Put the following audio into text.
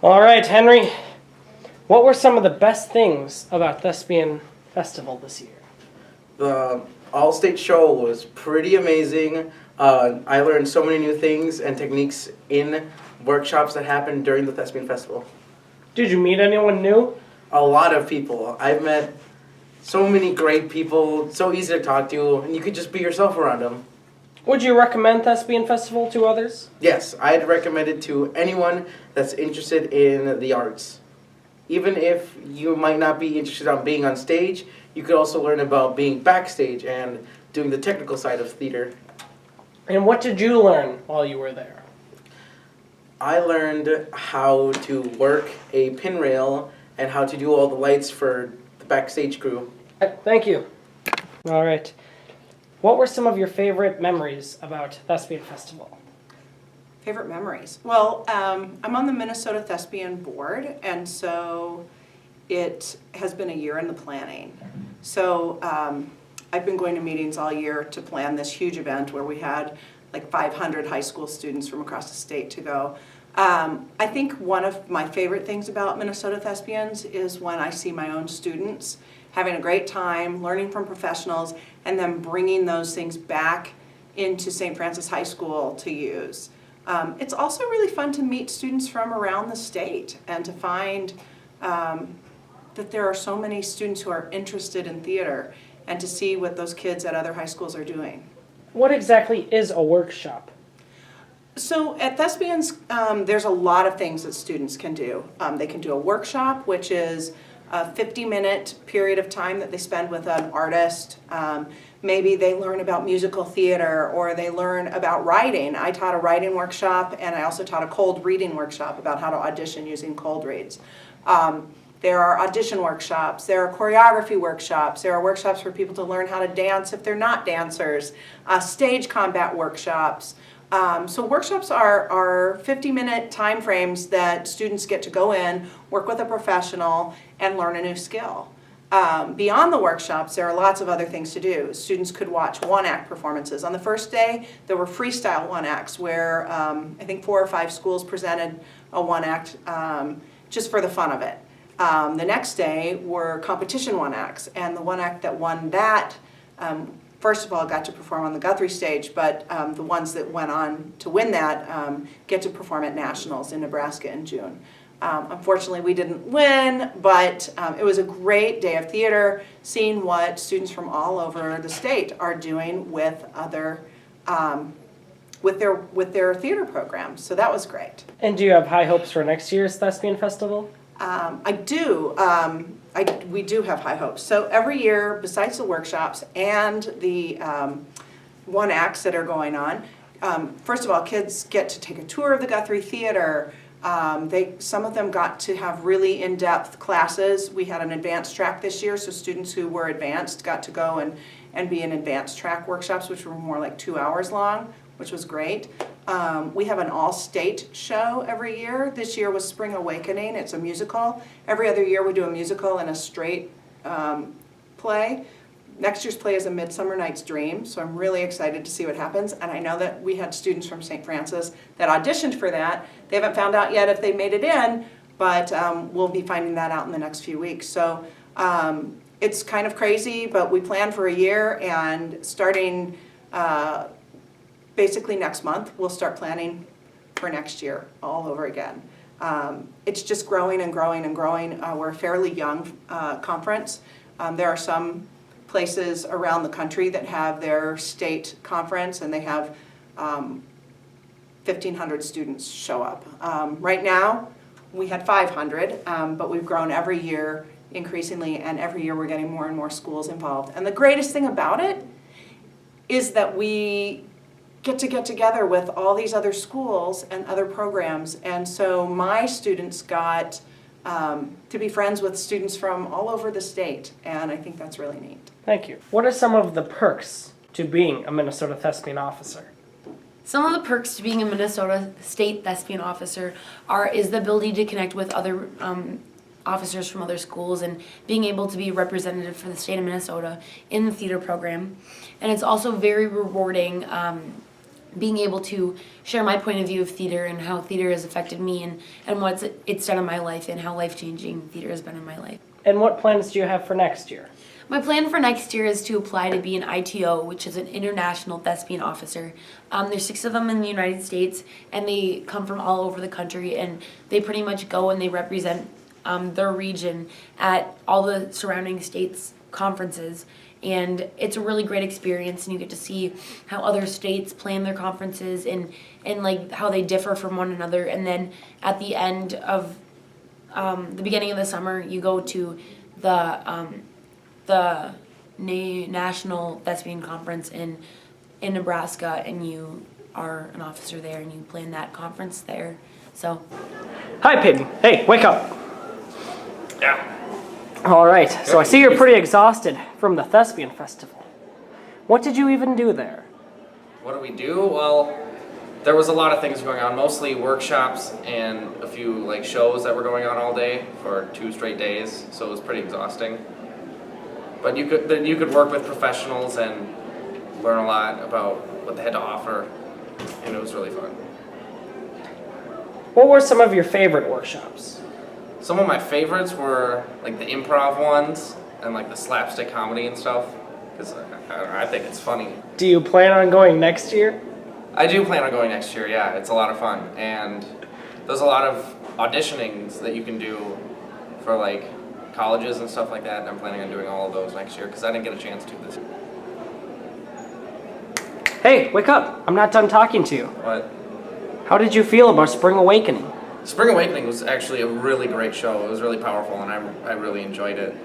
All right, Henry. What were some of the best things about Thespian Festival this year? The All-State show was pretty amazing. I learned so many new things and techniques in workshops that happened during the Thespian Festival. Did you meet anyone new? A lot of people. I've met so many great people, so easy to talk to, and you could just be yourself around them. Would you recommend Thespian Festival to others? Yes, I'd recommend it to anyone that's interested in the arts. Even if you might not be interested in being on stage, you could also learn about being backstage and doing the technical side of theater. And what did you learn while you were there? I learned how to work a pin rail and how to do all the lights for the backstage crew. Thank you. All right. What were some of your favorite memories about Thespian Festival? Favorite memories? Well, I'm on the Minnesota Thespian board, and so it has been a year in the planning. So I've been going to meetings all year to plan this huge event where we had like 500 high school students from across the state to go. I think one of my favorite things about Minnesota Thespians is when I see my own students having a great time, learning from professionals, and then bringing those things back into St. Francis High School to use. It's also really fun to meet students from around the state and to find that there are so many students who are interested in theater and to see what those kids at other high schools are doing. What exactly is a workshop? So at Thespians, there's a lot of things that students can do. They can do a workshop, which is a 50-minute period of time that they spend with an artist. Maybe they learn about musical theater or they learn about writing. I taught a writing workshop and I also taught a cold reading workshop about how to audition using cold reads. There are audition workshops, there are choreography workshops, there are workshops for people to learn how to dance if they're not dancers, stage combat workshops. So workshops are 50-minute time frames that students get to go in, work with a professional, and learn a new skill. Beyond the workshops, there are lots of other things to do. Students could watch one-act performances. On the first day, there were freestyle one-acts where I think 4 or 5 schools presented a one-act just for the fun of it. The next day were competition one-acts, and the one-act that won that first of all, got to perform on the Guthrie stage, but the ones that went on to win that get to perform at Nationals in Nebraska in June. Unfortunately, we didn't win, but it was a great day of theater, seeing what students from all over the state are doing with other, with their theater programs. So that was great. And do you have high hopes for next year's Thespian Festival? I do. We do have high hopes. So every year, besides the workshops and the one acts that are going on, first of all, kids get to take a tour of the Guthrie Theater. Some of them got to have really in-depth classes. We had an advanced track this year, so students who were advanced got to go and be in advanced track workshops, which were more like 2 hours long, which was great. We have an all-state show every year. This year was Spring Awakening. It's a musical. Every other year we do a musical and a straight play. Next year's play is A Midsummer Night's Dream, so I'm really excited to see what happens. And I know that we had students from St. Francis that auditioned for that. They haven't found out yet if they made it in, but we'll be finding that out in the next few weeks. So it's kind of crazy, but we plan for a year, and starting basically next month, we'll start planning for next year all over again. It's just growing and growing and growing. We're a fairly young conference. There are some places around the country that have their state conference and they have 1,500 students show up. Right now, we had 500, but we've grown every year increasingly, and every year we're getting more and more schools involved. And the greatest thing about it is that we get together with all these other schools and other programs, and so my students got to be friends with students from all over the state, and I think that's really neat. Thank you. What are some of the perks to being a Minnesota Thespian officer? Some of the perks to being a Minnesota State Thespian officer is the ability to connect with other officers from other schools and being able to be representative for the state of Minnesota in the theater program. And it's also very rewarding being able to share my point of view of theater and how theater has affected me and what it's done in my life and how life-changing theater has been in my life. And what plans do you have for next year? My plan for next year is to apply to be an ITO, which is an International Thespian Officer. There's 6 of them in the United States, and they come from all over the country, and they pretty much go and they represent their region at all the surrounding states' conferences. And it's a really great experience, and you get to see how other states plan their conferences and like how they differ from one another. And then at the end of the beginning of the summer, you go to the National Thespian Conference in Nebraska, and you are an officer there, and you plan that conference there. So, Hi, Peyton. Hey, wake up. Yeah. All right, so I see you're pretty exhausted from the Thespian Festival. What did you even do there? What do we do? Well, there was a lot of things going on, mostly workshops and a few like shows that were going on all day for 2 straight days, so it was pretty exhausting. But you could work with professionals and learn a lot about what they had to offer, and it was really fun. What were some of your favorite workshops? Some of my favorites were like the improv ones and like the slapstick comedy and stuff, because I think it's funny. Do you plan on going next year? I do plan on going next year, yeah. It's a lot of fun. And there's a lot of auditionings that you can do for like colleges and stuff like that, and I'm planning on doing all of those next year because I didn't get a chance to this year. Hey, wake up. I'm not done talking to you. But How did you feel about Spring Awakening? Spring Awakening was actually a really great show. It was really powerful, and I really enjoyed it.